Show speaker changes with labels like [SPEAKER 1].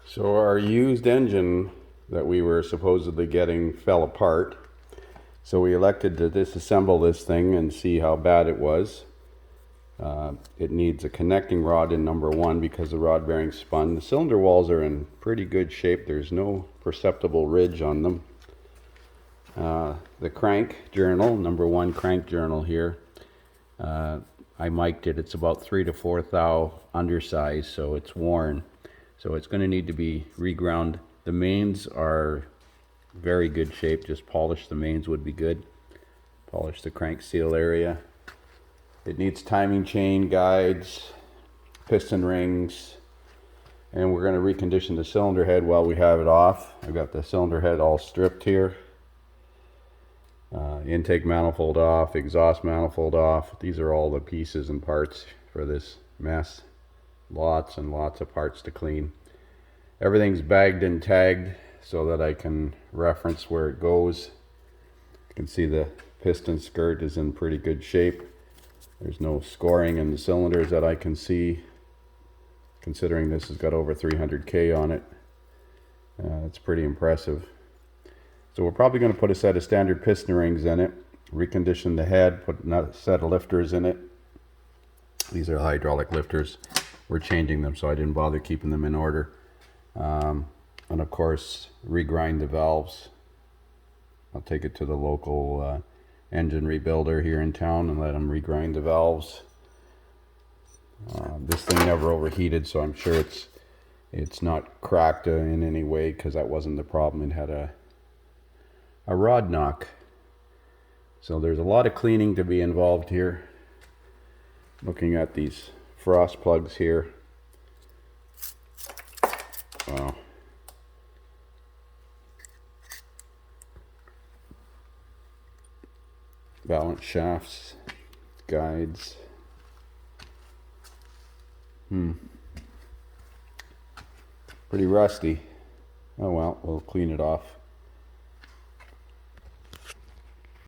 [SPEAKER 1] So our used engine that we were supposedly getting fell apart. So we elected to disassemble this thing and see how bad it was. It needs a connecting rod in number one because the rod bearing spun. The cylinder walls are in pretty good shape. There's no perceptible ridge on them. The crank journal, number one crank journal here. I mic'd it. It's about 3 to 4 thou undersized, so it's worn. So it's going to need to be reground. The mains are very good shape. Just polish the mains would be good. Polish the crank seal area. It needs timing chain, guides, piston rings, and we're going to recondition the cylinder head while we have it off. I've got the cylinder head all stripped here. Intake manifold off, exhaust manifold off. These are all the pieces and parts for this mess. Lots and lots of parts to clean. Everything's bagged and tagged so that I can reference where it goes. You can see the piston skirt is in pretty good shape. There's no scoring in the cylinders that I can see, considering this has got over 300K on it. It's pretty impressive. So we're probably going to put a set of standard piston rings in it, recondition the head, put a set of lifters in it. These are hydraulic lifters. We're changing them, so I didn't bother keeping them in order. And of course, regrind the valves. I'll take it to the local engine rebuilder here in town and let them regrind the valves. This thing never overheated, so I'm sure it's not cracked in any way, because that wasn't the problem. It had a rod knock. So there's a lot of cleaning to be involved here. Looking at these frost plugs here. Wow. Balance shafts, guides. Pretty rusty. Oh well, we'll clean it off.